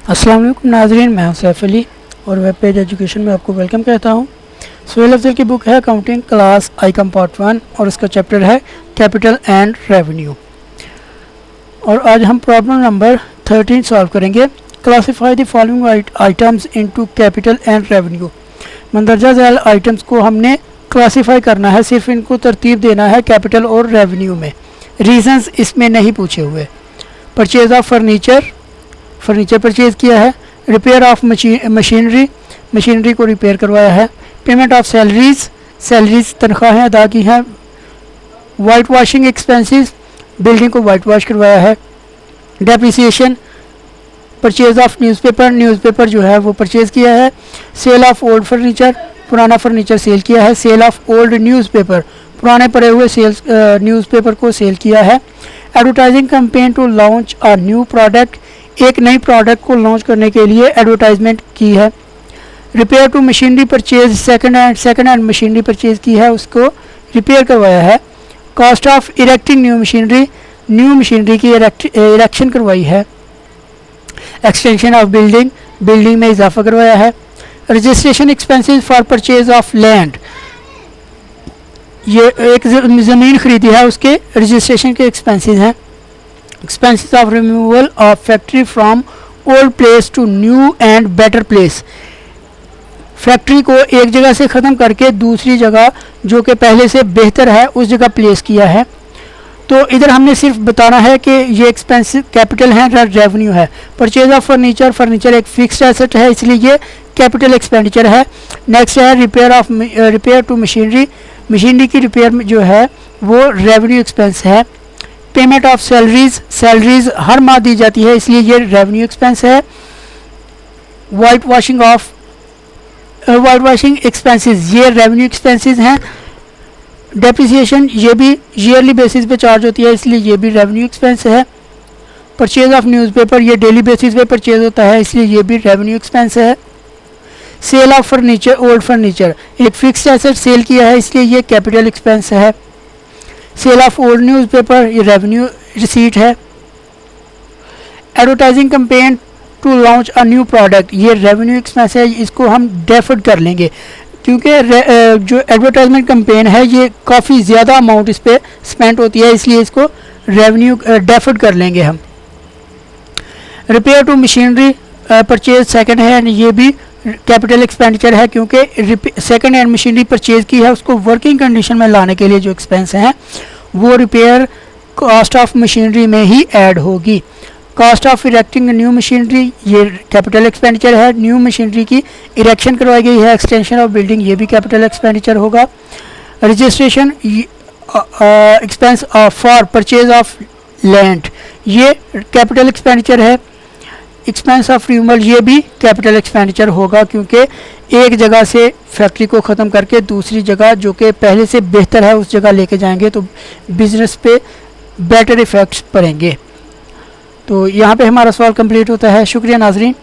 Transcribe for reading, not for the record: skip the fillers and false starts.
अस्सलाम वालेकुम नाज़रीन, मैं हूं सैफ अली और वेब पेज एजुकेशन में आपको वेलकम कहता हूं। सुहेल अफजल की बुक है अकाउंटिंग क्लास आईकॉम पार्ट 1 और इसका चैप्टर है कैपिटल एंड रेवेन्यू। और आज हम प्रॉब्लम नंबर 13 सॉल्व करेंगे। Classify the following items into capital and revenue. मंदरजा झैल आइटम्स को हमने क्लासीफाई करना है, सिर्फ इनको तरतीब देना है कैपिटल और रेवेन्यू में। रीजंस इसमें नहीं पूछे हुए। परचेज ऑफ फर्नीचर परचेज किया है। रिपेयर ऑफ मशीनरी को रिपेयर करवाया है। पेमेंट ऑफ सैलरीज तनख्वाहें अदा की हैं। वाइट वॉशिंग एक्सपेंसेस बिल्डिंग को वाइट वॉश करवाया है। डेप्रिसिएशन परचेज ऑफ न्यूज़पेपर जो है वो परचेज किया है। सेल ऑफ ओल्ड फर्नीचर पुराना फर्नीचर सेल किया है। सेल ऑफ ओल्ड न्यूज़पेपर पुराने पड़े हुए न्यूज़पेपर को सेल किया है। Advertising campaign to launch a new product एक नई प्रोडक्ट को लॉन्च करने के लिए एडवर्टाइजमेंट की है। Repair to machinery purchase second hand machinery purchase की है, उसको रिपेयर करवाया है। Cost of erecting new machinery की इरेक्शन करवाई है। एक्सटेंशन ऑफ बिल्डिंग में इजाफा करवाया है। Registration expenses for purchase of land ये एक ज़मीन खरीदी है, उसके रजिस्ट्रेशन के एक्सपेंसेस हैं। Expenses of removal of factory from old place to new and better place factory को एक जगह से ख़त्म करके दूसरी जगह जो कि पहले से बेहतर है उस जगह प्लेस किया है। तो इधर हमने सिर्फ बताना है कि ये एक्सपेंस कैपिटल है या रेवेन्यू है। परचेज ऑफ फर्नीचर एक फिक्स्ड एसेट है, इसलिए ये कैपिटल एक्सपेंडिचर है। नेक्स्ट है रिपेयर टू मशीनरी की रिपेयर जो है वो रेवेन्यू एक्सपेंस है। पेमेंट ऑफ सैलरीज हर माह दी जाती है, इसलिए ये रेवेन्यू एक्सपेंस है। वाइट वॉशिंग एक्सपेंसेस ये रेवेन्यू एक्सपेंसेस हैं। डेप्रिसिएशन ये भी ईयरली बेसिस पे चार्ज होती है, इसलिए ये भी रेवेन्यू एक्सपेंस है। परचेज ऑफ न्यूज़पेपर ये डेली बेसिस पे परचेज होता है, इसलिए ये भी रेवेन्यू एक्सपेंस है। सेल ऑफ ओल्ड फर्नीचर एक फिक्स्ड एसेट सेल किया है, इसलिए ये कैपिटल एक्सपेंस है। सेल ऑफ ओल्ड न्यूज़पेपर ये रेवेन्यू रिसीट है। Advertising campaign to launch a new product ये रेवेन्यू एक्सपेंस है, इसको हम डेफर्ड कर लेंगे क्योंकि जो एडवर्टाइजमेंट कैंपेन है ये काफ़ी ज़्यादा अमाउंट इस पर स्पेंड होती है, इसलिए इसको रेवेन्यू डेफर्ड कर लेंगे हम। Repair to machinery purchase second hand ये भी कैपिटल एक्सपेंडिचर है, क्योंकि सेकंड हैंड मशीनरी परचेज की है, उसको वर्किंग कंडीशन में लाने के लिए जो एक्सपेंस हैं वो रिपेयर कॉस्ट ऑफ मशीनरी में ही ऐड होगी। Cost of erecting new machinery ये कैपिटल एक्सपेंडिचर है, न्यू मशीनरी की इरेक्शन करवाई गई है। एक्सटेंशन ऑफ बिल्डिंग ये भी कैपिटल एक्सपेंडिचर होगा। Registration expense for purchase of land ये कैपिटल एक्सपेंडिचर है। एक्सपेंस ऑफ रिमूवल ये भी कैपिटल एक्सपेंडिचर होगा, क्योंकि एक जगह से फैक्ट्री को ख़त्म करके दूसरी जगह जो कि पहले से बेहतर है उस जगह लेके जाएंगे तो बिज़नेस पे बेटर इफ़ेक्ट्स पड़ेंगे। तो यहाँ पे हमारा सवाल कंप्लीट होता है। शुक्रिया नाज़रीन।